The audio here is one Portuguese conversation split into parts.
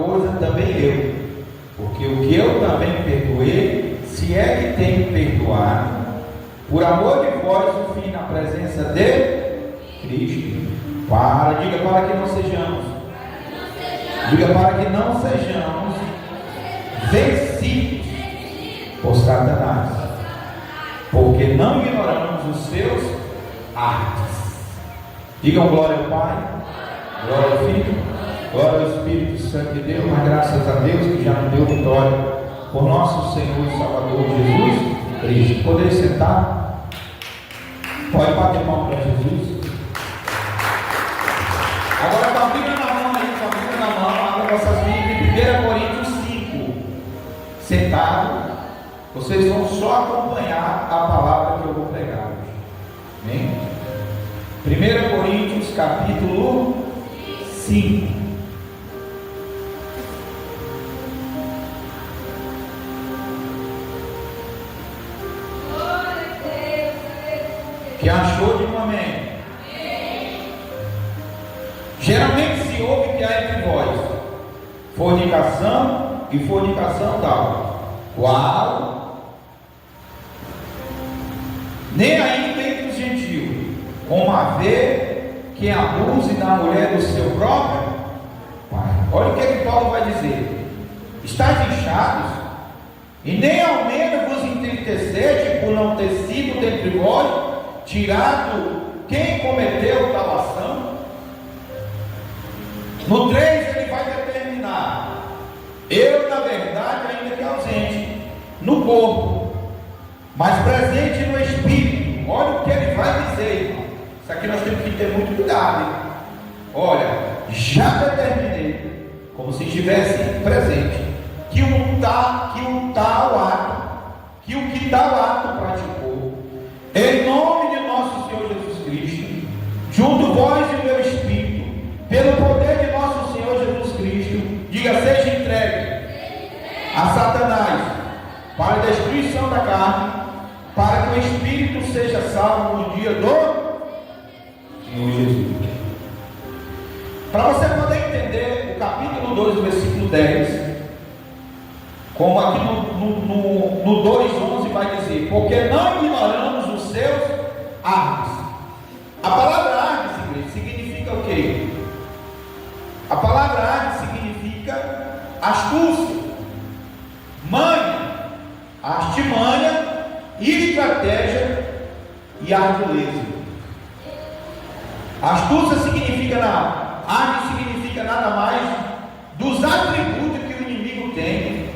coisa, também eu. Porque o que eu também perdoei, se é que tenho perdoado, por amor de vós, o fim na presença de Cristo. Diga para que não sejamos. Diga para que não sejamos vencidos por Satanás. Porque não ignoramos os seus artes. Digam glória ao Pai, glória ao Filho, glória ao Espírito Santo de Deus. Mas graças a Deus que já nos deu vitória por nosso Senhor e Salvador Jesus Cristo. Poder sentar? Pode bater mão para Jesus. Agora com a Bíblia na mão aí, com a Bíblia na mão, abra nossas Bíblias em 1 Coríntios 5. Sentado, vocês vão só acompanhar a palavra que eu vou pregar hoje. Amém? 1 Coríntios capítulo 5. Que achou de um amém? Geralmente se ouve que há entre vós fornicação e fornicação tal, qual nem ainda entre os gentios, como haver quem abuse da mulher do seu próprio pai. Olha o que é que Paulo vai dizer: estáis inchados, e nem ao menos vos entristeceste por não ter sido dentre vós tirado quem cometeu tal ação. No 3 ele vai determinar: eu na verdade ainda que ausente no corpo, mas presente no espírito. Olha o que ele vai dizer, irmão. Isso aqui nós temos que ter muito cuidado, hein? Olha, já determinei, como se estivesse presente, que o tal ato praticou, em nome de nosso Senhor Jesus Cristo, junto vós e o meu espírito, pelo poder de nosso Senhor Jesus Cristo, diga: seja entregue a Satanás para a destruição da carne, para que o espírito seja salvo no dia do Senhor Jesus. Para você poder entender o capítulo 2, do versículo 10, como aqui no 2:11 vai dizer: porque não ignoramos os seus artes. A palavra artes, igreja, significa o quê? A palavra arte significa astúcia, manha, artimanha, estratégia e artileza. Astúcia significa nada, arte significa nada mais dos atributos que o inimigo tem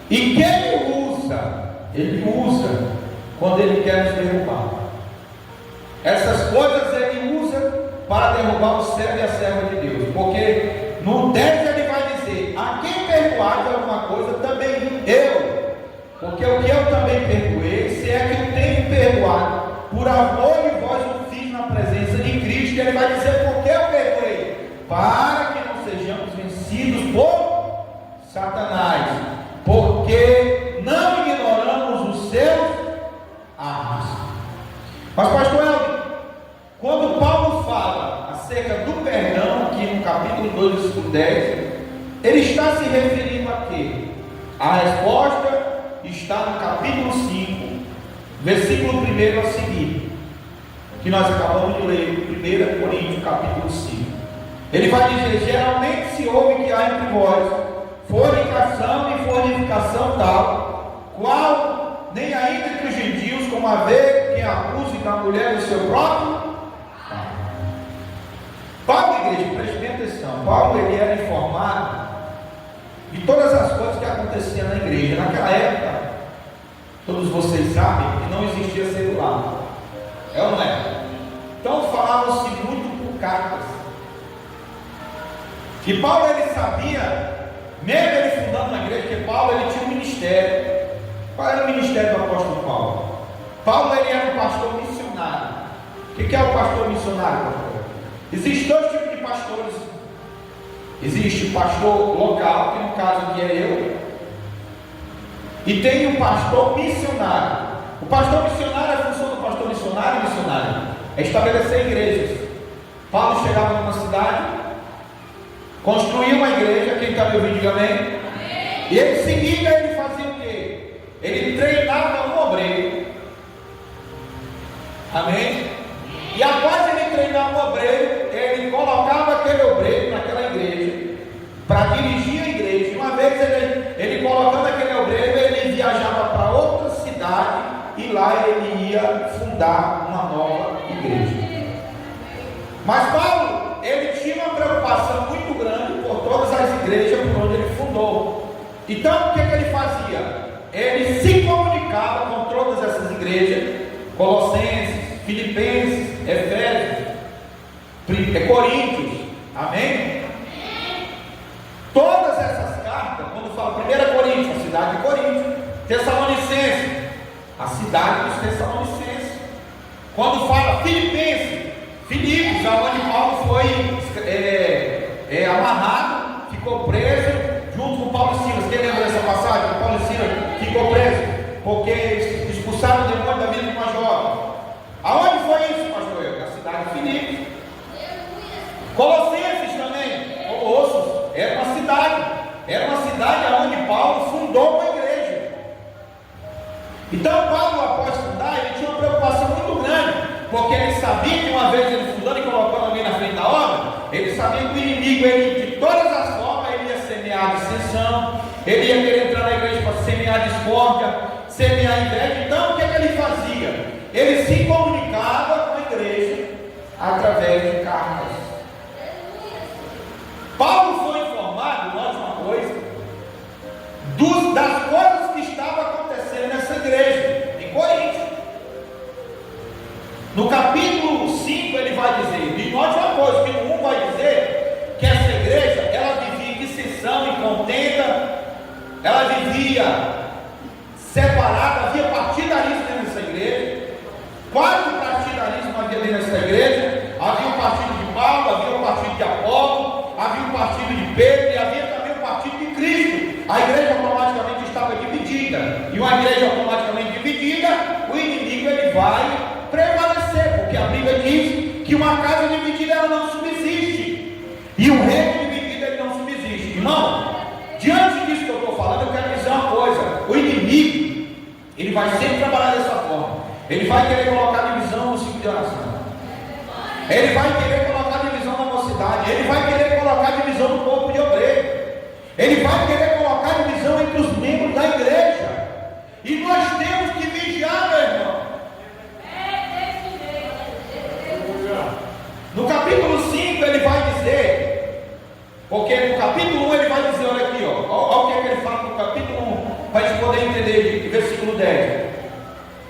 e que ele usa quando ele quer nos derrubar. Essas coisas ele usa para derrubar o servo e a serva de Deus, porque no 10 ele vai dizer: a quem perdoar de alguma coisa, também eu, porque o que eu também perdoei, se é que eu tenho perdoado, por amor de vós o fiz na presença de Cristo. Ele vai dizer: porque eu perdoei, para que não sejamos vencidos por Satanás, porque não ignoramos os seus artes. Mas pastor Helder, quando Paulo fala acerca do perdão, aqui no capítulo 2, versículo 10, ele está se referindo a quê? A resposta está no capítulo 5, versículo 1 a seguir, que nós acabamos de ler, 1 Coríntios, capítulo 5. Ele vai dizer: geralmente se ouve que há entre vós fornicação e fornicação tal, qual nem ainda entre os gentios, como haver quem acuse da mulher do seu próprio. Paulo, igreja, preste bem atenção. Paulo, ele era informado de todas as coisas que aconteciam na igreja. Naquela época, todos vocês sabem que não existia celular, é ou não é? Então falava-se muito por cartas. E Paulo, ele sabia, mesmo ele fundando uma igreja, que Paulo, ele tinha um ministério. Qual era o ministério do apóstolo Paulo? Paulo, ele era um pastor missionário. O que é o pastor missionário, pastor? Existem dois tipos de pastores. Existe o pastor local, que no caso aqui é eu, e tem o pastor missionário. O pastor missionário, a função do pastor missionário é estabelecer igrejas. Paulo chegava numa cidade, construía uma igreja. Quem está me ouvir? Diga amém. E em seguida ele fazia o quê? Ele treinava um obreiro. Amém? E após ele treinar um obreiro, ele colocava aquele obreiro naquela igreja para dirigir a igreja. Uma vez ele colocando aquele obreiro, ele viajava para outra cidade e lá ele ia fundar uma nova igreja. Mas Paulo, ele tinha uma preocupação muito grande por todas as igrejas por onde ele fundou. Então o que ele fazia? Ele se comunicava com todas essas igrejas: Colossenses, Filipenses, Efésios, Coríntios, amém? Todas essas cartas, quando fala 1 Coríntios, a cidade de Corinto; Tessalonicenses, a cidade dos Tessalonicenses; quando fala Filipenses, Filipos, aonde Paulo foi amarrado, ficou preso junto com Paulo e Silas. Quem lembra dessa passagem? Paulo e Silas ficou preso porque expulsaram o demônio da vida de uma jovem. Aonde foi isso, pastor? Na cidade de Filipos. Colossenses também, Colossos, era uma cidade onde Paulo fundou uma igreja. Então Paulo, após fundar, ele tinha uma preocupação muito grande, porque ele sabia que uma vez ele fundando e colocando alguém na frente da obra, ele sabia que o inimigo, de todas as formas, ele ia semear dissensão, ele ia querer entrar na igreja para semear discórdia, semear inveja. Então o que ele fazia? Ele se comunicava com a igreja através de cartas. Paulo foi informado, note uma coisa, das coisas que estavam acontecendo nessa igreja em Corinto. No capítulo 5 ele vai dizer, e note uma coisa, que no 1 vai dizer que essa igreja, ela vivia em dissensão e contenda, ela vivia separada, havia partidarismo dentro dessa igreja. Quatro partidarismo havia dentro dessa igreja. Havia o partido de Paulo, havia o partido de Apolo, havia o partido de Pedro e havia também o partido de Cristo. A igreja automaticamente estava dividida, e uma igreja automaticamente dividida, o inimigo ele vai prevalecer, porque a Bíblia diz que uma casa dividida ela não subsiste, e um reino dividido ele não subsiste. Irmão, diante disso que eu estou falando, eu quero dizer uma coisa: o inimigo ele vai sempre trabalhar dessa forma. Ele vai querer colocar divisão no ciclo de oração, ele vai querer colocar divisão na mocidade, ele vai querer colocar divisão no corpo de obreiro, ele vai querer colocar divisão entre os membros da igreja. E nós temos que vigiar, meu irmão. No capítulo 5 ele vai dizer, porque no capítulo 1 ele vai dizer, olha aqui, olha o que ele fala no capítulo 1, para a gente poder entender, versículo 10.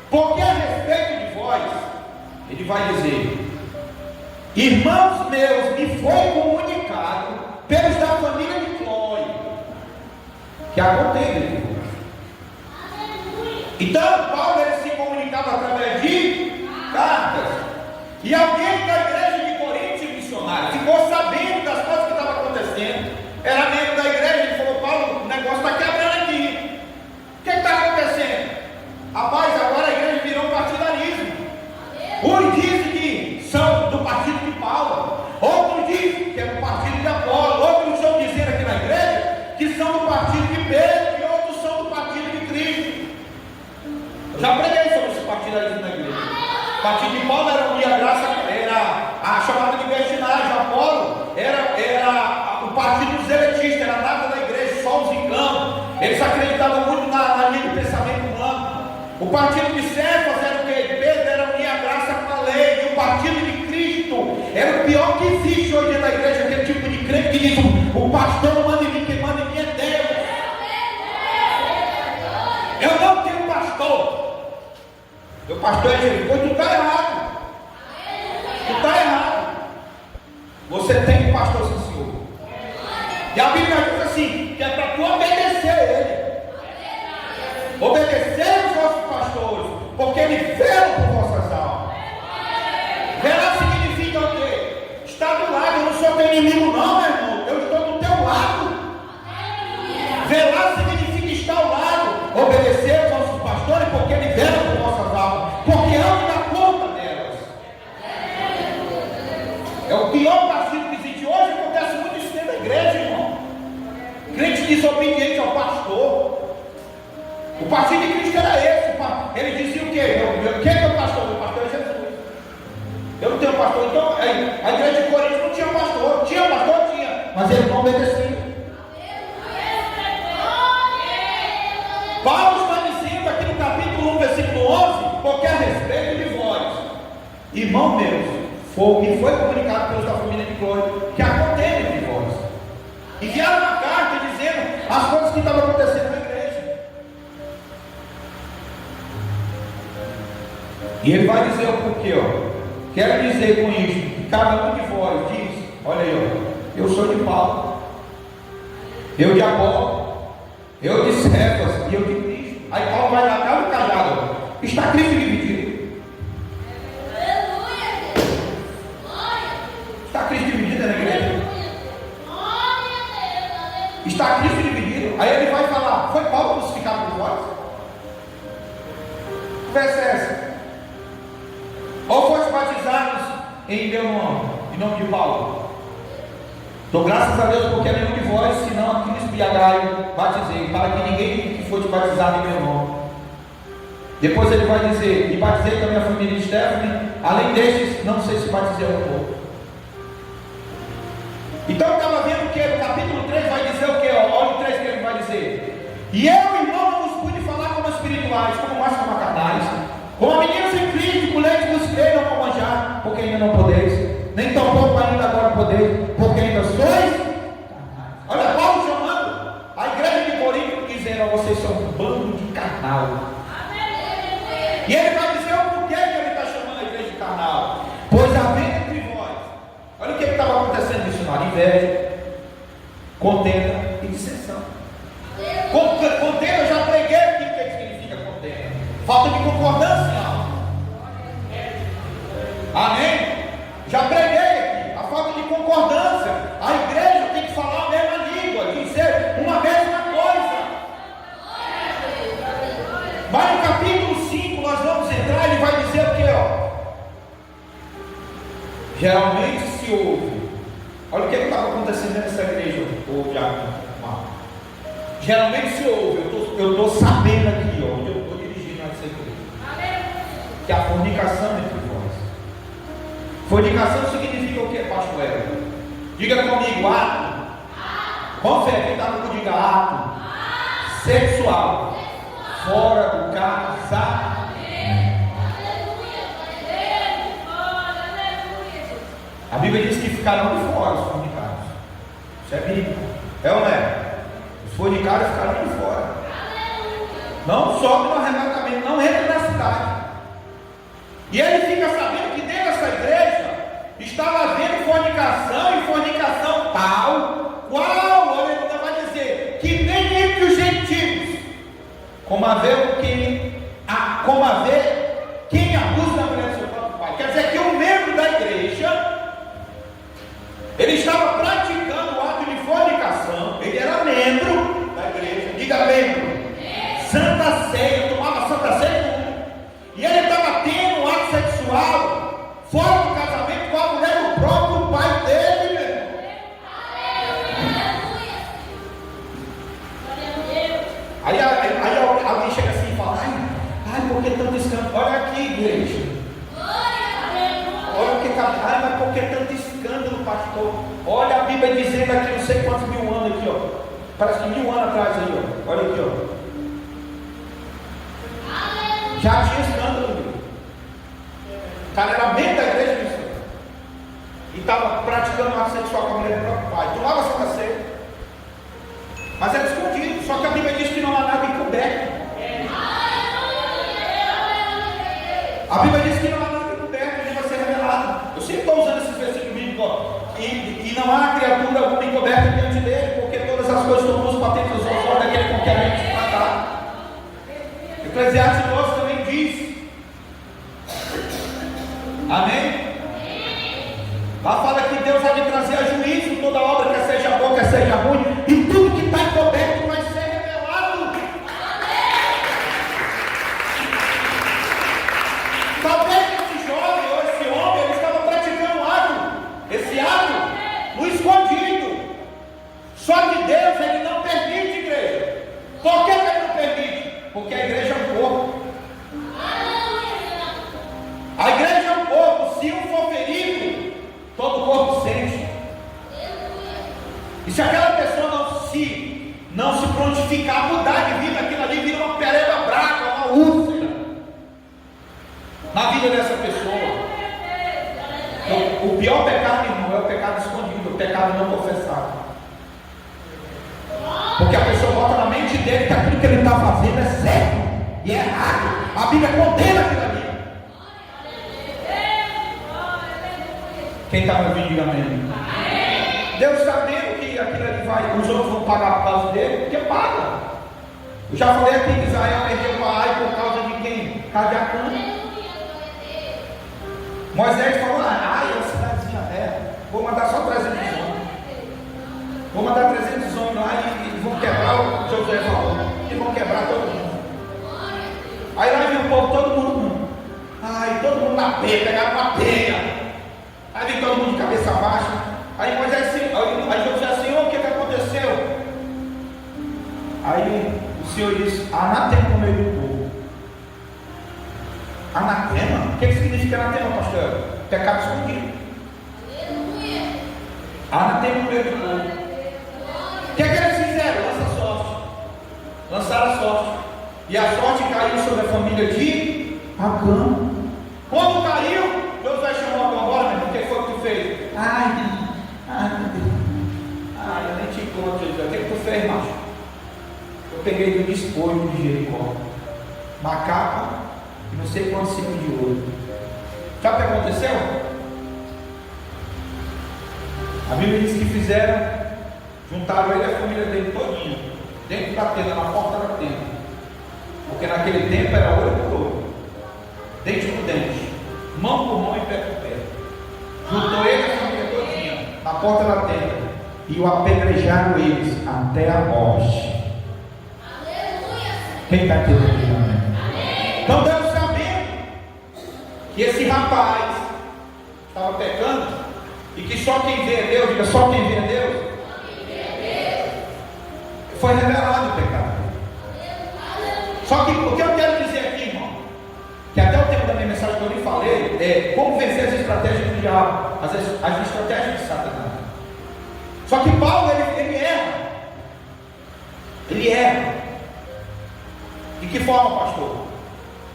Porque a respeito de vós, ele vai dizer: irmãos meus, me foi comunicado pelos da família de Cloe, que há contenda de vós. Então Paulo ele se comunicava através de cartas, e alguém da igreja de Corinto, missionário, ficou sabendo das coisas que estavam acontecendo, era membro da igreja, ele falou: Paulo, o negócio está quebrando aqui, o que está acontecendo? Rapaz, agora a igreja virou um partidarismo. Uns dizem que são do partido de Paulo, outros dizem que é do partido de Apolo, outros estão dizendo aqui na igreja que são do partido de Pedro, e outros são do partido de Cristo. Eu já preguei sobre esse partidarismo na igreja. O partido de Paulo era unir a graça, era a chamada de libertinagem. Apolo era o partido dos eletistas, era nada da igreja, só os enganos. Eles acreditavam muito na linha do pensamento humano. O partido de Cefas era o que? Pedro era unir a graça com a lei. E o partido de Cristo era o pior que existe hoje na igreja, aquele tipo de crente que diz: o pastor não manda em mim, quem manda em mim é Deus. Eu não tenho pastor. Meu pastor é Jesus. Pois tu está errado. Tu está errado. Você tem um pastor, sim, senhor. E a Bíblia diz assim, que é para tu obedecer a ele. Obedecer os vossos pastores, porque eles velam por vossas almas. Velar significa o quê? Estar do lado. Eu não sou teu inimigo não, meu irmão, eu estou do teu lado. Velar significa estar ao lado. Obedecer os vossos pastores, porque eles velam por vossas almas, porque hão de dar conta delas. É o pior partido que existe hoje. Acontece muito isso dentro da igreja, irmão. desobediente ao pastor. O partido de Cristo era esse. Ele dizia o quê? Quem é o pastor? O pastor é Jesus. Eu não tenho pastor. Então, a igreja de Corinto não tinha pastor. Tinha pastor? Tinha. Mas ele não obedecia. Paulo está dizendo aqui no capítulo 1, versículo 11, porque a respeito de vós, irmão meus, me foi comunicado pelos da família de Glória, que há contenda entre vós. Enviaram uma carta dizendo as coisas que estavam acontecendo na igreja. E ele vai dizer o porquê, quero dizer com isso, que cada um de vós diz, olha aí, eu sou de Paulo, eu de Apolo, eu de Cefas e eu de Cristo. Aí Paulo vai dar cada cajado. Está Cristo dividido? Está Cristo dividido na igreja? Está Cristo dividido? Aí ele vai falar, foi Paulo crucificado por vós? Verso é essa. Ou foste batizados em meu nome, em nome de Paulo? Dou graças a Deus porque nenhum de vós, senão a Cristo e a Gaio, batizei, para que ninguém que fosse batizado em meu nome. Depois ele vai dizer, e batizei também a família de Stephanie, além destes, não sei se batizei um pouco. Então estava vendo que no capítulo 3 vai dizer o que? Olha o 3 que ele vai dizer. E eu, irmão, não vos pude falar como espirituais, como mais como carnais, como meninos em Cristo, com leite vos creio, não como já, porque ainda não podeis. Nem tão pouco ainda agora poder, porque ainda sois. Olha Paulo chamando a igreja de Corinto, dizendo, vocês são um bando de carnal. E ele vai dizer o porquê que ele está chamando a igreja de carnal. Pois havendo entre vós, olha o que estava acontecendo no dicionário: inveja, contenda e dissensão. Contenda, eu já preguei aqui o que significa contenda. Falta de concordância. Amém? Já preguei aqui, a falta de concordância. A igreja tem que falar a mesma língua, dizer uma mesma coisa. Mas no capítulo 5 nós vamos entrar, ele vai dizer o que? Geralmente se ouve. Olha o que estava acontecendo nessa igreja, o diácono. Geralmente se ouve, eu estou sabendo aqui, onde eu estou dirigindo essa igreja, que a fornicação entre vós. Fornicação significa o que, pastor Hélio? Diga comigo, ato. Com fé, quem está no diga ato sexual fora do casamento. A Bíblia diz que ficarão de fora os fornicários. Isso é bíblico. É ou não é? Os fornicários ficaram de fora. Não sobe no arrebatamento, não entra na cidade. E ele fica sabendo que dentro dessa igreja estava havendo fornicação, e fornicação tal, qual, olha, ele vai dizer, que nem entre os gentios, como haver quem abusa da mulher do seu próprio pai. Quer dizer que um membro da igreja, ele estava praticando o ato de fornicação, ele era membro da igreja, diga membro, Santa Ceia, tomava Santa Ceia, e ele estava tendo um ato sexual fora do casamento com a mulher do próprio pai dele, meu irmão. Aí alguém chega assim e fala, ai, por que tanto escândalo? Olha aqui, igreja. Olha o que mas por que tanto escândalo, pastor? Olha a Bíblia dizendo aqui, não sei quantos mil anos aqui, ó. Parece que 1000 anos atrás aí, ó. Olha aqui, ó. Já tinha escândalo. O cara era membro da igreja cristã e estava praticando um ato sexual com a mulher do próprio pai. Tomava Santa Ceia, mas era escondido. Só que a Bíblia diz que não há nada encoberto. A Bíblia diz que não há nada encoberto, ele vai ser revelado. Eu sempre estou usando esse versículo bíblico, ó. E não há criatura alguma encoberta diante dele, porque todas as coisas estão nos patentes dos olhos daquele com quem a gente matar. Eclesiastes 12 também diz. Amém? Lá fala que Deus há de trazer a juízo toda obra, quer seja boa, quer seja ruim, e tudo que está encoberto vai ser revelado. Talvez esse jovem ou esse homem, ele estava praticando esse ato no escondido. Só que Deus, ele não permite não se prontificar a mudar de vida, aquilo ali vira uma pereba brava, uma úlcera na vida dessa pessoa. Então, o pior pecado, irmão, é o pecado escondido, o pecado não confessado. Porque a pessoa bota na mente dele que aquilo que ele está fazendo é certo e é errado. A Bíblia condena aquilo ali. Quem está me ouvindo, diga amém. Deus sabendo que aquilo ali vai, os outros vão pagar por causa dele, porque paga. Eu já falei aqui que Israel perdeu o pai por causa de quem? Por causa de Acã. Moisés falou: ah, é uma cidadezinha, vou mandar só 300 homens. Vou mandar 300 homens lá e vão quebrar o Josué falou. E vão quebrar todo mundo. Aí lá viu o povo, todo mundo. Ai, todo mundo na peia, pegaram uma peia. Aí vem todo mundo de cabeça baixa. Aí Moisés assim, aí Josué assim: o que aconteceu? Aí o Senhor disse: anatema no meio do povo. Anatema? O que significa anatema, pastor? Pecado escondido. Anatema no meio do povo. O que eles fizeram? Lança sorte. Lançaram a sorte. E a sorte caiu sobre a família de Acã. Quando caiu, Josué chamou Acã: agora, meu, o que foi que tu fez? Eu nem te conto, Josué. O que tu fez, macho? Eu peguei do despojo de Jericó, macaco e não sei quantos ciclos de ouro. Sabe o que aconteceu? A Bíblia diz que fizeram, juntaram ele e a família dele todinho dentro da tenda, na porta da tenda, porque naquele tempo era olho por olho, dente por dente, mão por mão e pé por pé. Juntou ele e a família todinha na porta da tenda e o apedrejaram eles até a morte. Quem está entendendo? Então Deus sabendo que esse rapaz estava pecando e que só quem vê é Deus, diga só quem vê é Deus, foi revelado o pecado. Só que o que eu quero dizer aqui, irmão, que até o tempo da minha mensagem que eu lhe falei, é como vencer as estratégias do diabo, as estratégias de Satanás. Só que Paulo ele erra. Ele erra. De que forma, pastor?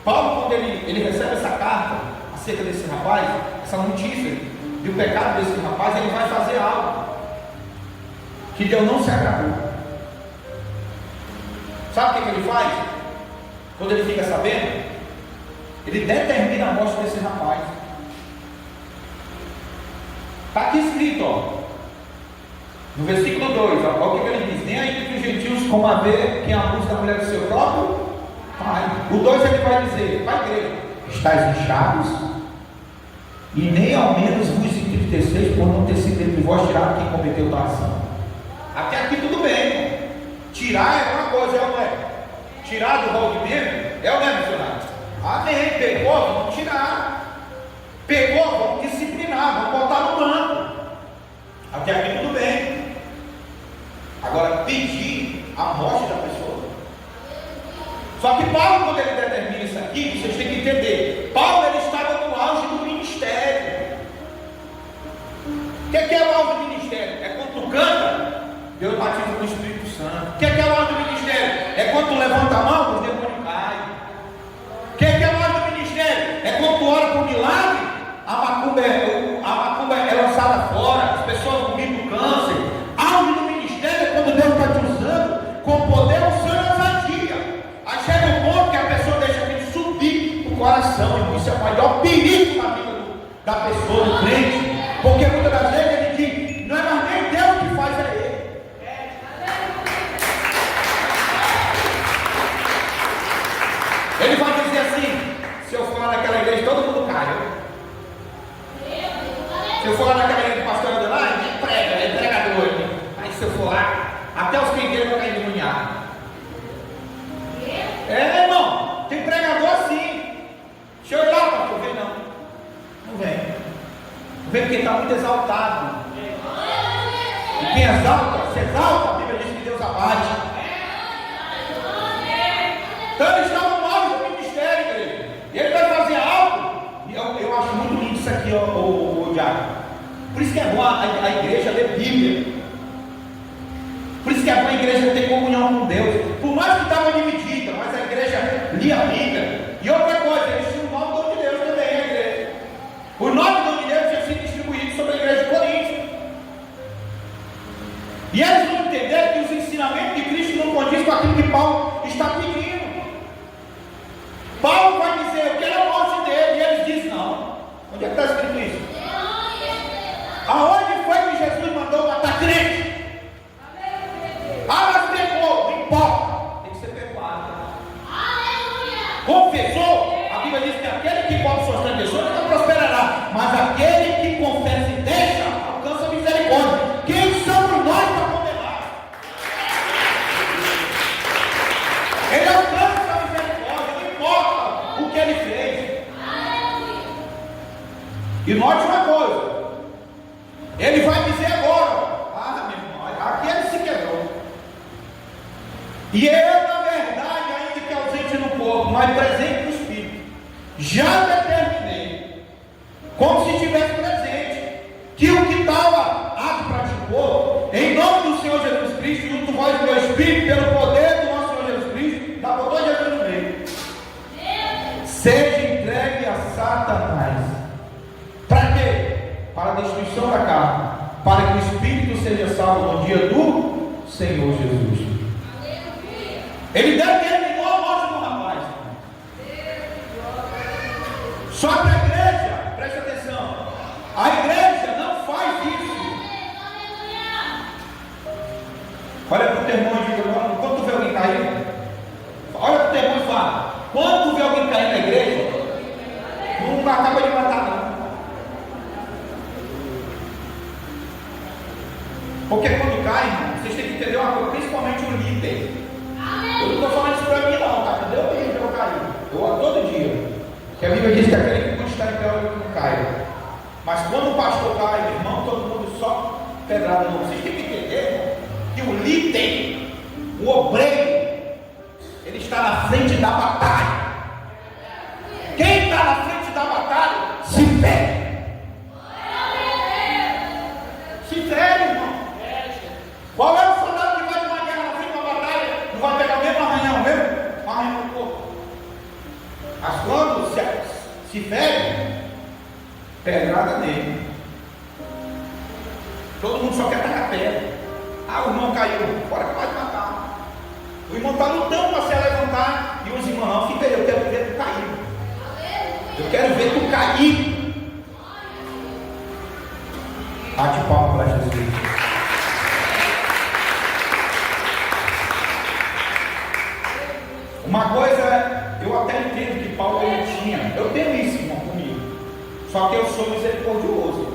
Paulo, quando ele recebe essa carta acerca desse rapaz, essa notícia do pecado desse rapaz, ele vai fazer algo que Deus não se agradou. Sabe o que ele faz? Quando ele fica sabendo, ele determina a morte desse rapaz. Está aqui escrito, ó, no versículo 2, olha o que ele diz: nem ainda que os gentios como a ver quem abusa da mulher do seu próprio pai. O 2 ele vai dizer para a igreja: estáis inchados, e nem ao menos vos entristeceis por não ter sido entre vós tirado quem cometeu tal ação. Até aqui tudo bem. Tirar é uma coisa, é ou não é? Tirar do rol de membro é ou não é, missionário? Amém. Pegou, vamos tirar. Pegou, vamos disciplinar, vamos botar no banco. Até aqui tudo bem. Agora, pedir a morte da pessoa. Só que Paulo, quando ele determina isso aqui, vocês têm que entender. Paulo, ele estava no auge do ministério. O que é o auge do ministério? É quando tu canta, Deus batiza com o Espírito Santo. O que é o auge do ministério? É quando tu levanta a mão, os demônios caem. O que é o auge do ministério? É quando tu ora por milagre, a macumba é lançada fora, as pessoas morrem do câncer. Auge do ministério é quando Deus está te usando com poder, unção e ousadia. Aí chega um ponto que a pessoa deixa aquele subir o coração. E isso é o maior perigo na vida da pessoa, do crente. Porque muitas das vezes ele diz: não é mais nem Deus que faz, é ele. Ele vai dizer assim: se eu for lá naquela igreja, todo mundo cai. Se eu for lá naquela igreja do pastor Adelar, ele prega, ele é pregador. Aí se eu for lá, até os crentes vão cair endemoniados. Irmão, tem pregador assim. Deixa eu ir lá, pastor, vem não. Não vem. Não vem porque está muito exaltado. E quem exalta, se exalta, a Bíblia diz que Deus abate. Então ele está no auge do ministério, igreja. Ele vai fazer algo. Eu acho muito lindo isso aqui, o Diácono. Por isso que é bom a igreja ler Bíblia. Por isso que é bom a igreja ter comunhão num Deus. Por mais que estava dividida, mas a igreja lia a Bíblia. E outra coisa, eles tinham o nome do de Deus também, a igreja. O nome do de Deus tinha sido distribuído sobre a igreja de Corinto. E eles vão entender que os ensinamentos de Cristo não condizem com aquilo que Paulo está pedindo. Paulo vai dizer, eu quero a morte dele, e eles dizem, não. Onde é que está escrito isso? Aonde foi que Jesus mandou matar crente? Ah, mas pecou, não importa, tem que ser perdoado. Confessou, a Bíblia diz que aquele que cobre suas transgressões não prosperará, mas aquele que confessa e deixa, alcança a misericórdia. Quem somos nós para condenar? Ele alcança a misericórdia, não importa o que ele fez. E note uma coisa, ele vai dizer agora, meu irmão, aqui ele se quebrou. E eu, na verdade, ainda que ausente no corpo, mas presente no Espírito, já determinei, como se estivesse presente, que o que tal ato praticou, em nome do Senhor Jesus Cristo, junto vós do meu Espírito, pelo poder do nosso Senhor Jesus Cristo, da botou Jesus no meio, seja entregue a Satanás. Para quê? Para a destruição da carne, para que o Espírito seja salvo no dia do Senhor Jesus. Ele determinou a morte do rapaz. Só que a igreja, preste atenção, a igreja não faz isso. Olha para o teu irmão e diga, quando tu vê alguém cair, olha para o teu irmão e fala, quando tu vê alguém cair na igreja, não acaba de matar não. Porque quando cai, vocês têm que entender uma coisa, principalmente o líder. Eu não estou falando isso para mim não, tá? Cadê o dia que eu caí? Eu oro todo dia. Que a Bíblia diz que aquele que está em pé não cai. Mas quando o pastor cai, meu irmão, todo mundo só pedrada no. Vocês têm que entender que o líder, o obreiro, ele está na frente da batalha. Quem está na frente da batalha se fere. Se fere, irmão. Qual é o soldado que vai de uma guerra na frente de uma batalha? Não vai pegar o mesmo arranhão no corpo. Mas quando se fere, pedrada nele. Todo mundo só quer tacar pedra. O irmão caiu, bora que vai matar. O irmão está lutando para se levantar. E os irmãos, não, fica aí, eu quero ver tu cair. Eu quero ver tu cair. Bate palma para Jesus. Uma coisa, eu até entendo que Paulo ele tinha, eu tenho isso, irmão, comigo, só que eu sou misericordioso.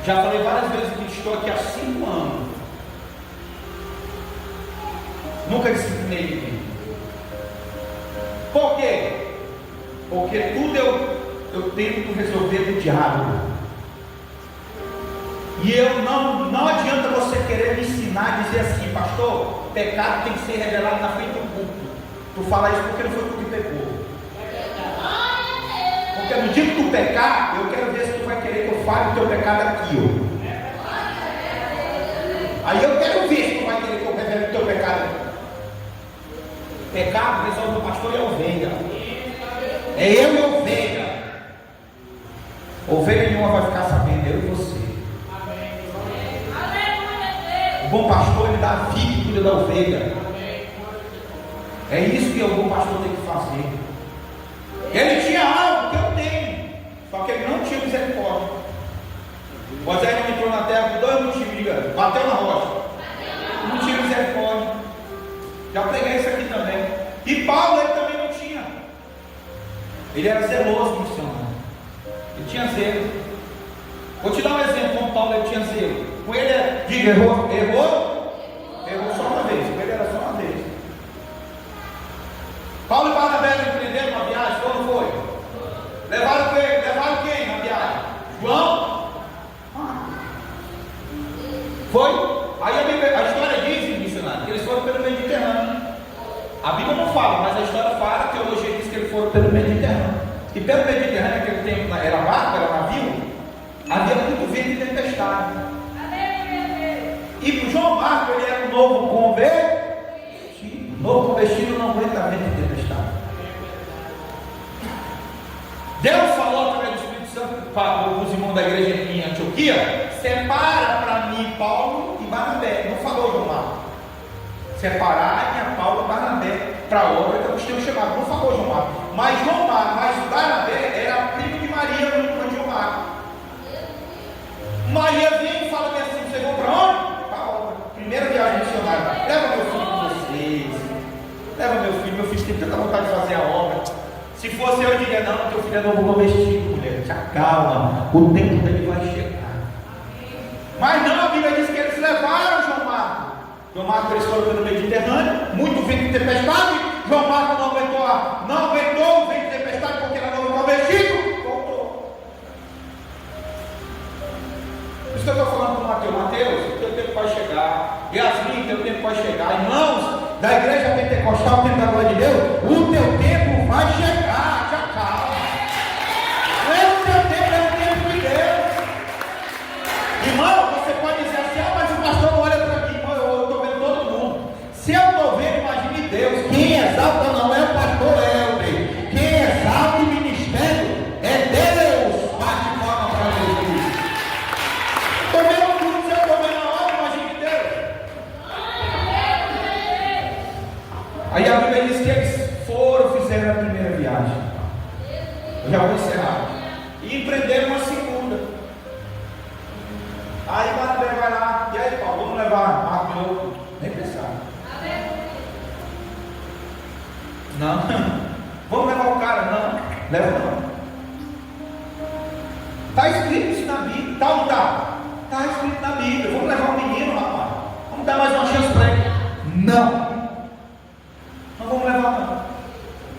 Já falei várias vezes que estou aqui há 5 anos, nunca disciplinei ninguém. Por quê? Porque tudo eu tento resolver do diabo. E eu não adianta você querer me ensinar, dizer assim, pastor, pecado tem que ser revelado na frente do público. Tu fala isso porque não foi tu que pecou. Porque no dia que tu pecar, eu quero ver se tu vai querer que eu fale o teu pecado aqui, ó. Aí eu quero ver se tu vai querer que eu revele o teu pecado. Pecado resolve o pastor e a ovelha. É eu e a ovelha. Ovelha nenhuma vai ficar sabendo, eu e você. O bom pastor, ele dá a vida e cuida da ovelha. É isso que o bom pastor tem que fazer. Ele tinha algo que eu tenho, só que ele não tinha misericórdia. Moisés não entrou na terra por 2 motivos, bateu na rocha. Não tinha misericórdia. Já preguei isso aqui também. E Paulo, ele também não tinha. Ele era zeloso no missionário. Ele tinha zelo. Vou te dar um exemplo como Paulo ele tinha zelo. Com ele, diga, errou só uma vez. Com ele era só uma vez. Paulo e Barnabé empreenderam uma viagem, foi ou não foi? Levaram quem na viagem? João? Foi? Aí a história diz, missionário, que eles foram pelo Mediterrâneo. A Bíblia não fala, mas a história fala, a teologia diz que eles foram pelo Mediterrâneo. E pelo Mediterrâneo, naquele tempo, era barco, era navio, havia muito vento e tempestade. E João Marco, ele era o novo convertido. Novo convertido não aguenta vento e tempestade. Deus falou através do Espírito Santo para os irmãos da igreja em Antioquia: separa para mim Paulo e Barnabé. Não falou João Marcos. Separar a Paulo e Barnabé para a obra que eu tenho chamado. Não falou João Marcos. Mas Barnabé era primo de Maria, no irmão de João Marcos. Maria vem e fala assim: vocês vão para onde? Para a obra. Primeira viagem missionária. Leva meu filho com vocês. Leva meu filho tem tanta vontade de fazer a obra. Se fosse eu diria: não, teu filho é novo convertido, mulher. Te acalma, o tempo dele vai chegar. Mas não, a Bíblia diz que eles levaram João Marcos. João Marcos, eles foram pelo Mediterrâneo, muito vento e tempestade. João Marcos não aguentou o vento e tempestade porque era novo convertido, voltou. Por isso que eu estou falando com o Mateus: o teu tempo vai chegar. Yasmin, teu tempo vai chegar. Irmãos da igreja pentecostal, tempo da glória de Deus, o teu tempo vai chegar. Já calma. Não é o teu tempo, é o tempo de Deus. Irmão, você pode dizer assim: mas o pastor não olha para mim. Irmão, eu estou vendo todo mundo. Se eu estou vendo, imagine Deus. Quem exalta não é o pastor Helder. Quem exalta o ministério é Deus. Bate palma para Jesus. Estou vendo tudo, se eu estou vendo a obra, imagine Deus. Aí a Bíblia diz que eles fizeram a primeira viagem. Eu já vou encerrar. E empreenderam uma segunda. Aí Barnabé vai lá: e aí, Paulo, vamos levar Marcos de novo? Nem pensar. Não. Vamos levar o cara? Não. Leva não. Está escrito isso na Bíblia. Tá ou não está? Está escrito na Bíblia. Vamos levar o menino, rapaz. Vamos dar mais uma chance para ele. Não. Não vamos levar não.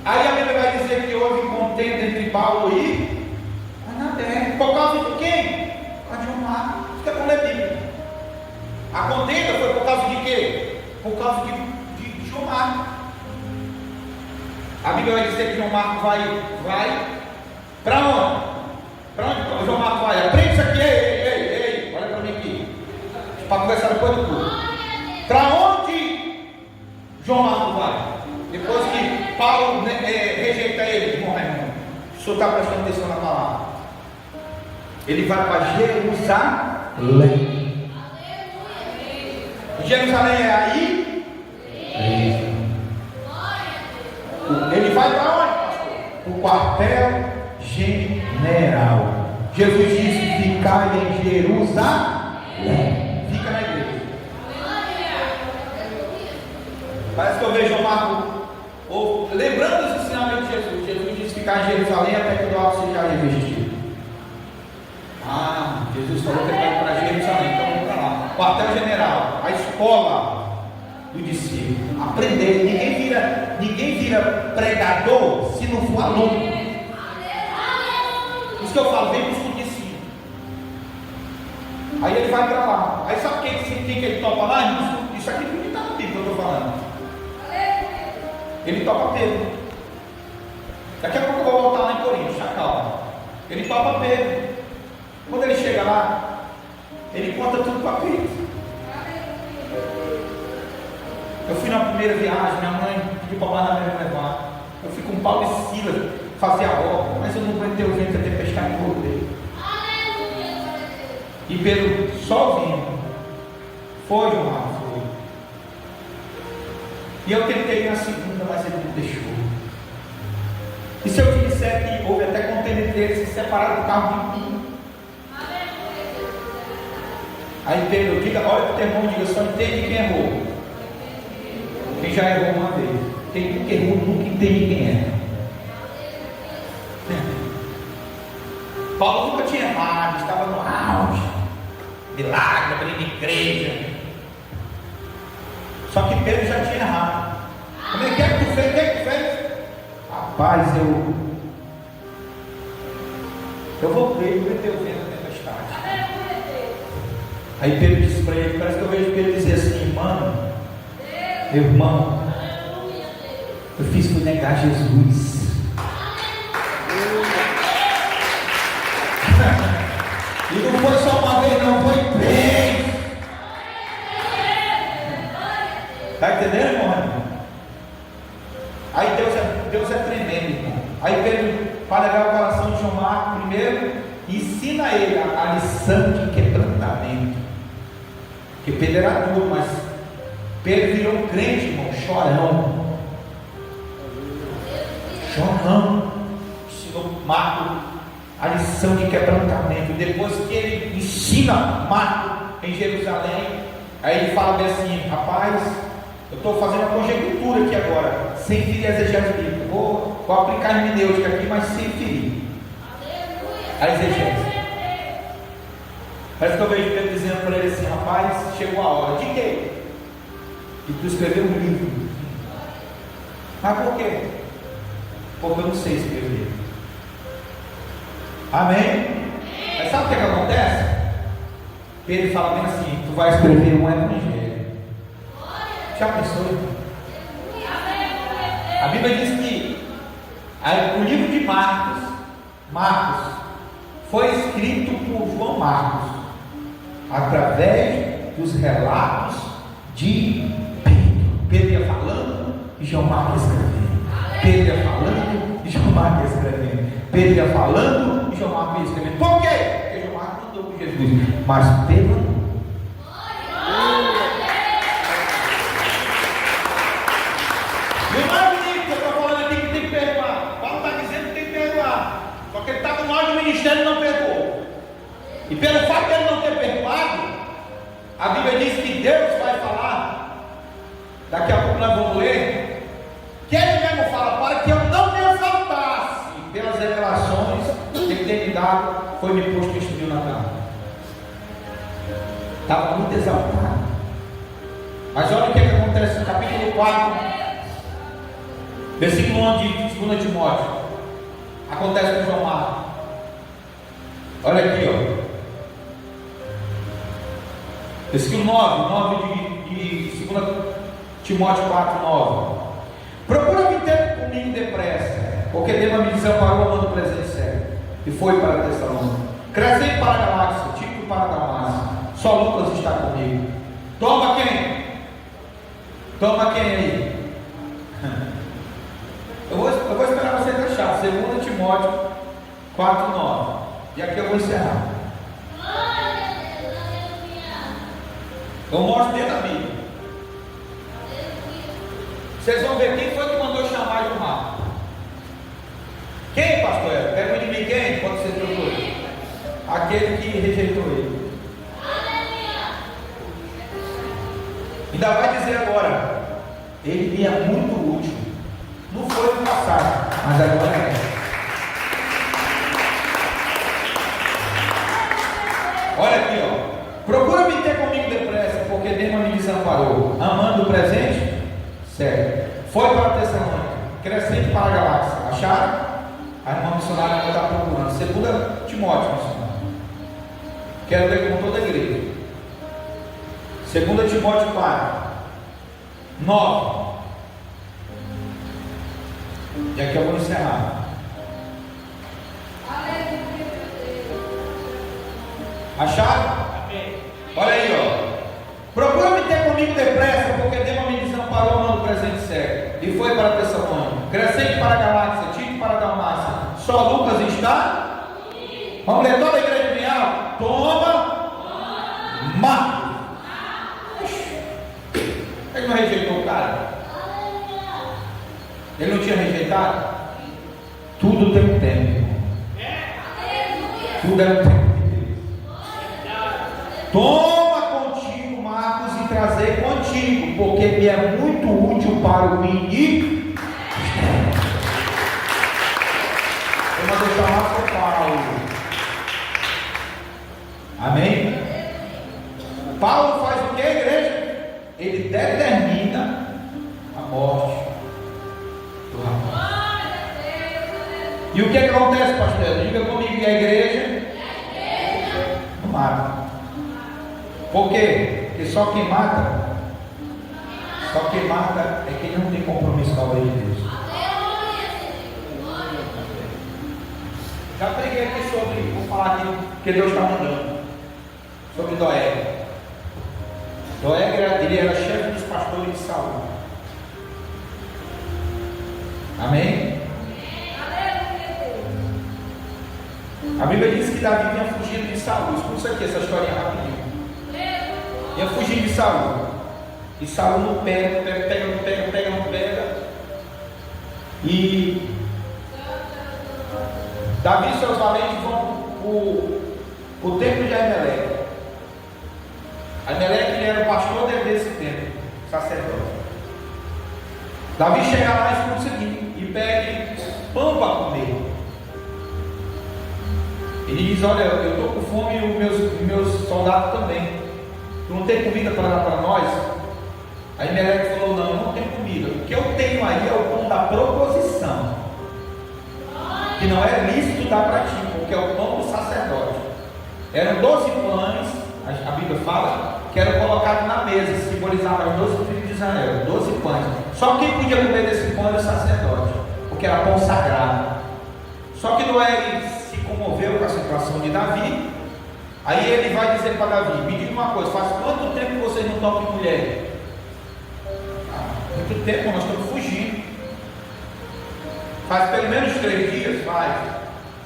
Aí a Bíblia vai dizer que houve contenda entre Paulo e Barnabé. Por causa de quem? Por causa de João Marcos. Isso é como é Bíblia. A contenda foi por causa de quê? Por causa de João Marcos. A Bíblia vai dizer que João Marcos vai para onde? Para onde João Marcos vai? Aprende isso aqui, ei, olha para mim aqui. Para conversar depois do culto. Para onde João Marcos vai? Depois que Paulo rejeita ele, irmão Raimundo. O senhor está prestando atenção na palavra. Ele vai para Jerusalém. Jerusalém é aí? Ele vai para onde, pastor? O quartel general. Jesus disse: ficar em Jerusalém. Fica na igreja. Parece que eu vejo o Marco lembrando os ensinamentos de Jesus. Jesus disse: ficar em Jerusalém até que o alto seja revestido. Jesus falou que ele vai para Jerusalém, então vamos para lá. Quartel general, a escola do discípulo. Aprender. Ninguém vira pregador se não for aluno. Isso que eu falo: vem para o discípulo. Aí ele vai para lá. Aí sabe quem que ele topa lá? Isso aqui não está no Bíblia que eu estou falando. Ele topa Pedro. Daqui a pouco eu vou voltar lá em Coríntios, já calma. Ele topa Pedro. Quando ele chega lá, ele conta tudo para Pedro. Eu fui na primeira viagem, minha mãe pediu para Barnabé me levar. Eu fui com Paulo e Silas fazer a obra, mas eu não aguentei o vento, a tempestade, e voltei. E Pedro só vindo. Foi, João Marcos, foi. E eu tentei na segunda, mas ele não deixou. E se eu te disser que houve até contenda entre eles, se separaram do carro de mim? Aí Pedro, olha para o teu irmão e diga: só entende quem errou. Quem já errou uma vez. Quem nunca errou, nunca entende quem é. Paulo nunca tinha errado, estava no auge. Milagre, abrindo igreja. Só que Pedro já tinha errado. Como é que tu fez? O que é que tu fez? Rapaz, eu voltei, eu metei o vento na tempestade. Aí Pedro disse para ele, parece que eu vejo Pedro dizer assim: mano, meu irmão, eu fiz por negar Jesus. E não foi só uma vez, não, foi três. Está entendendo, irmão? Aí Deus é tremendo, irmão. Aí Pedro, para levar o coração de João Marcos, primeiro, ensina ele a lição de quebrantamento. Porque Pedro era duro, mas Pedro virou um crente, irmão, chorão. Chorão. Ensinou Marcos a lição de quebrantamento. Depois que ele ensina Marcos em Jerusalém, aí ele fala bem assim: rapaz, eu estou fazendo uma conjectura aqui agora, sem ferir a exegese bíblica. Vou aplicar a hermenêutica aqui, mas sem ferir a exegese. Parece que eu vejo Pedro dizendo para ele assim: rapaz, chegou a hora. De quê? De tu escrever um livro. Mas por quê? Porque eu não sei escrever. Amém? Mas sabe o que acontece? Pedro fala bem assim: tu vai escrever um evangelho. Já pensou? A Bíblia diz que o livro de Marcos foi escrito por João Marcos através dos relatos de Pedro. Pedro ia falando e João Marcos escrevendo. Pedro ia falando e João Marcos escrevendo. Pedro ia falando e João Marcos escrevendo. Por quê? Porque João Marcos mandou com Jesus, mas Pedro não. E o mais bonito que eu estou falando aqui, que tem que perdoar. Paulo está dizendo que tem que perdoar. Só que ele está com nós no ministério e não perdoou. E pelo fato de ele não ter perdoado, a Bíblia diz que Deus vai falar, daqui a pouco nós vamos ler, que ele mesmo fala: para que eu não me exaltasse pelas revelações que ele tem me dado, foi me posto instruir na carne. Estava muito exaltado. Mas olha o que acontece no capítulo 4, versículo 1 de 2 Timóteo. Acontece com João Marcos. Olha aqui, ó. Versículo 9 de 2 Timóteo 4, 9. Procura vir ter comigo depressa, porque Deus me desamparou amando o presente sério, e foi para Tessalônica. Crescei para a galáxia, Tito para a Damasco, só Lucas está comigo. Toma quem? Toma quem aí? Eu vou esperar vocês achar. 2 Timóteo 4, 9. E aqui eu vou encerrar. Eu mostro dentro da Bíblia. Vocês vão ver quem foi que mandou chamar João Marcos. Quem, pastor? Pergunta de mim quem? Quando você procura? Aquele que rejeitou ele. Ainda vai dizer agora: ele me é muito útil. Não foi no passado, mas agora é. Olha aqui, ó. Procura me ter comigo depressa, porque Deus me desamparou, amando o presente sério. Foi para Tessalônica, crescente para a galáxia. Acharam? A irmã missionária está procurando. 2 Timóteo, missionário. Quero ler com toda a igreja. 2 Timóteo 4, 9. E aqui eu vou encerrar. Acharam? Olha aí, ó. Procura me ter comigo depressa, porque Deus me desamparou amando o presente sério, e foi para Tessalônica. Crescente para a galáxia, Tito para a Dalmácia, só Lucas está. Vamos ler toda a igreja bem alto. Toma Marcos. Ele não rejeitou o cara? Ele não tinha rejeitado? Tudo tem um tempo, irmão. Tudo é um tempo de Deus. Toma contigo Marcos e trazer contigo, porque me é muito útil para o ministério. Eu mandei chamar para Paulo. Amém? Paulo faz o que, igreja? Ele determina a morte do rapaz. E o que acontece, pastor? Diga comigo que a igreja não mata. Por quê? Porque só quem mata é quem não tem compromisso com a lei de Deus. Já preguei aqui sobre, vou falar aqui que Deus está mandando, sobre Doeg. Doeg ele era chefe dos pastores de Saul. Saul. Amém? A Bíblia diz que Davi vinha fugindo de Saul. Escuta isso aqui, essa historinha rapidinho. Vinha fugindo de Saul. E Saul não pega. E Davi e seus valentes vão para o templo de Aimeleque. Aimeleque era o pastor desse templo, sacerdote. Davi chega lá e escuta o seguinte, e pede pão para comer. Ele diz: olha, eu estou com fome e os meus soldados também. Tu não tem comida para dar para nós? Aí Meleque falou: não, eu não tenho comida. O que eu tenho aí é o pão da proposição, que não é lícito dar para ti, porque é o pão do sacerdote. Eram 12 pães, a Bíblia fala, que eram colocados na mesa, simbolizavam os 12 filhos de Israel, 12 pães. Só quem podia comer desse pão era o sacerdote, porque era pão sagrado. Só que Noé se comoveu com a situação de Davi. Aí ele vai dizer para Davi: me diga uma coisa, faz quanto tempo que vocês não tocam mulher? Muito tempo, nós estamos fugindo. Faz pelo menos 3 dias, faz.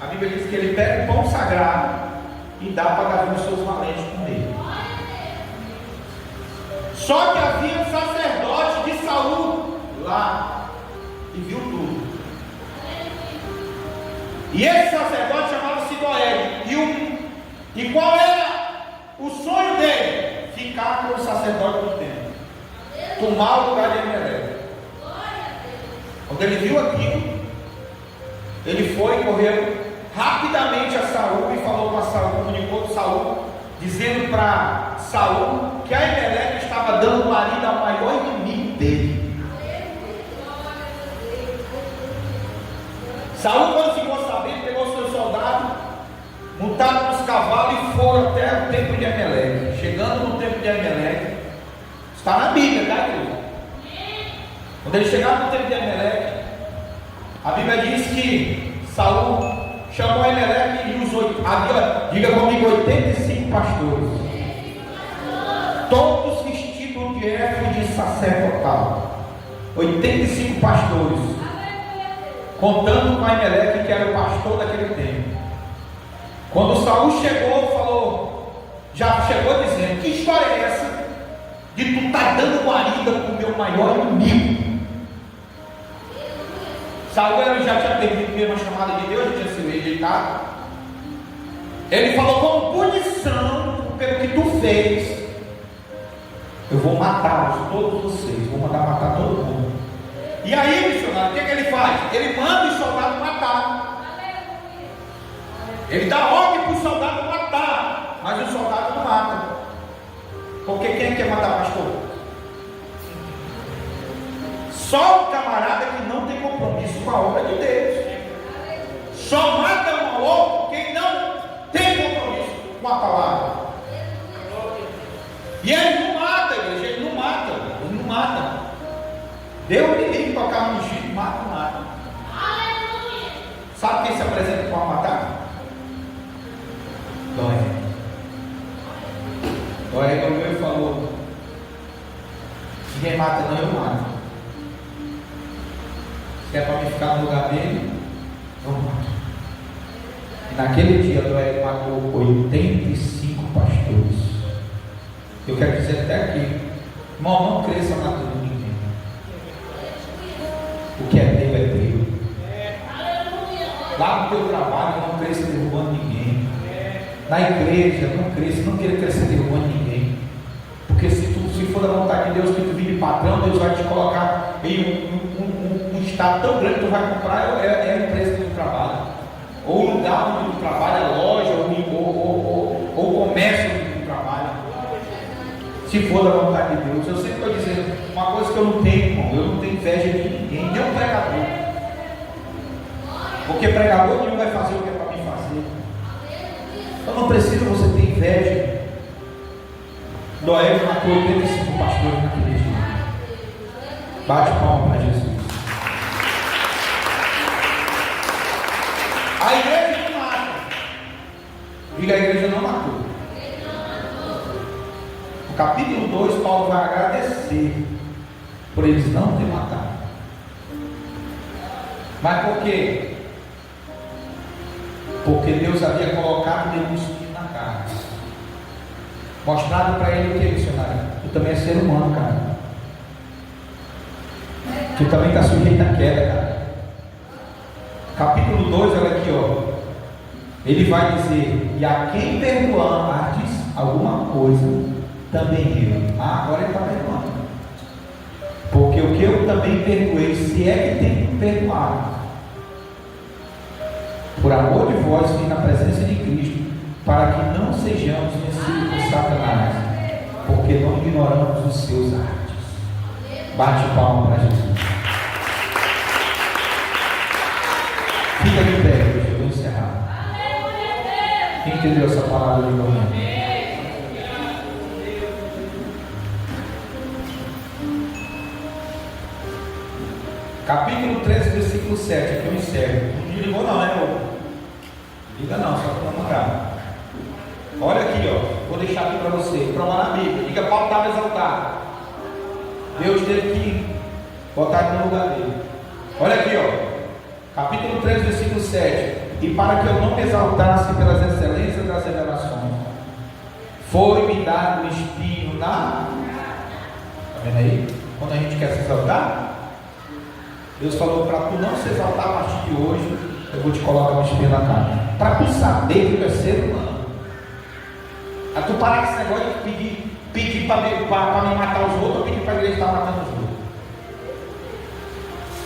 A Bíblia diz que ele pega o pão sagrado e dá para Davi os seus valentes comer. Só que havia um sacerdote de Saul lá e viu tudo. E esse sacerdote chamava-se Doeg. E qual era o sonho dele? Ficar com o sacerdote do templo, tomar o lugar de Aimeleque. Quando ele viu aquilo, ele foi, correu rapidamente a Saul e falou com a Saul, comunicou com Saul, dizendo para Saul que Aimeleque estava dando marido ao maior inimigo dele. Saul, quando ficou sabendo, pegou seus soldados, montaram nos cavalos e foram até o templo de Aimeleque. Chegando no templo de Aimeleque, está na Bíblia, tá, igreja? Quando eles chegaram no templo de Aimeleque, a Bíblia diz que Saul chamou Aimeleque e os 8, diga comigo, 85 pastores, todos vestidos de éfode sacerdotal. 85 pastores, contando com Aimeleque, que era o pastor daquele tempo. Quando Saul chegou, já chegou dizendo: que história é essa de tu estar dando guarida para o meu maior inimigo? Saul já tinha perdido mesmo a chamada de Deus, já tinha sido rejeitado. Ele falou: como punição pelo que tu fez, eu vou matá-los, todos vocês, vou mandar matar todo mundo. E aí, missionário, o que ele faz? Ele manda os soldados matar. Ele dá ordem para o soldado matar, mas o soldado não mata. Porque quem quer matar pastor? Só o camarada que não tem compromisso com a obra de Deus. Só mata um ao outro quem não tem compromisso com a palavra. E ele não mata, igreja, ele não mata. Deus me livre para tocar no Egito, mata. Sabe quem se apresenta para matar? Doeg olhou e falou: ninguém mata, não, eu mato. Se é para me ficar no lugar dele, eu mato. E naquele dia Doeg matou 85 pastores. Eu quero dizer até aqui, irmão, não cresça matando ninguém. O que é teu é teu. Lá no teu trabalho, não cresça derrubando ninguém. Na igreja, não cresça, não queira crescer derrubando ninguém. Porque se for da vontade de Deus que tu vire patrão, Deus vai te colocar em um estado tão grande que tu vai comprar a empresa que tu trabalha, ou o lugar onde tu trabalha, a loja, ou o comércio onde tu trabalha. Se for da vontade de Deus. Eu sempre estou dizendo uma coisa que eu não tenho, irmão. Eu não tenho inveja de ninguém, nem um pregador. Porque pregador nenhum vai fazer o que é para mim fazer. Então não precisa você ter inveja. Doeg matou 85 pastores naquele dia. Bate palma para Jesus. A igreja não mata. Diga: a igreja não matou. No capítulo 2, Paulo vai agradecer por eles não ter matado. Mas por quê? Porque Deus havia colocado nele um espinho na carne, mostrado para ele o que, missionário? Tu também é ser humano, cara. Tu também está sujeito à queda, cara. Capítulo 2, olha aqui, ó. Ele vai dizer: e a quem perdoardes alguma coisa, também eu. Agora ele está perdoando. Porque o que eu também perdoei, se é que tem perdoado, por amor de vós, vim na presença de Cristo, para que não sejamos vencidos por Satanás, porque não ignoramos os seus artes. Bate palma para Jesus. Fica de pé, hoje eu vou encerrar. Quem entendeu essa palavra de manhã? Capítulo 13, versículo 7, aqui eu encerro. Não ligou não, né, irmão? Liga não, só para namorar. Olha aqui, ó. Vou deixar aqui para você. Provar na Bíblia. Diga: Paulo estava exaltado. Deus teve que botar ele no lugar dele. Olha aqui, ó. Capítulo 3, versículo 7. E para que eu não me exaltasse pelas excelências das revelações, foi-me dado um espinho na... Está vendo aí? Quando a gente quer se exaltar, Deus falou para tu não se exaltar a partir de hoje, eu vou te colocar um espinho na carne, para tu saber que tu é ser humano. A tu parar com esse negócio de pedir para me matar os outros, ou pedir para a igreja estar matando os outros.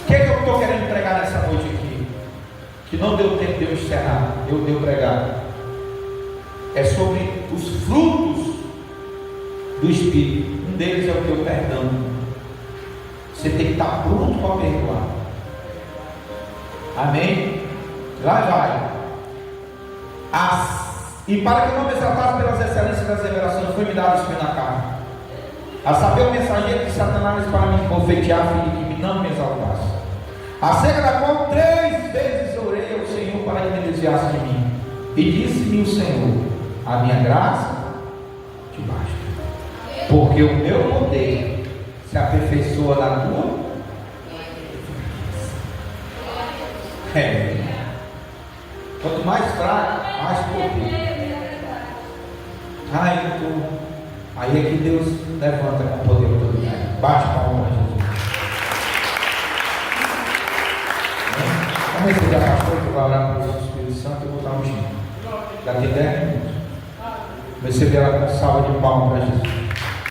O que é que eu estou querendo pregar nessa noite aqui? Que não deu tempo de eu encerrar, eu devo pregar. É sobre os frutos do Espírito. Um deles é o teu perdão. Você tem que estar pronto para perdoar. Amém? Lá vai. E para que eu não me exaltasse pelas excelências das revelações, foi me dado o espinho na carne, a saber, o mensageiro de Satanás para me confeitear, a fim de que não me exaltasse, acerca da qual 3 vezes orei ao Senhor para que me desviasse de mim. E disse-me o Senhor: a minha graça te basta, porque o meu poder se aperfeiçoa na tua. Quanto mais fraco, mais poder. Aí é que Deus levanta com poder e autoridade. Bate palma para Jesus. Vamos receber a pastora que vai orar para o Espírito Santo e botar um giro. Daqui 10 minutos. Receber ela com salva de palma para Jesus.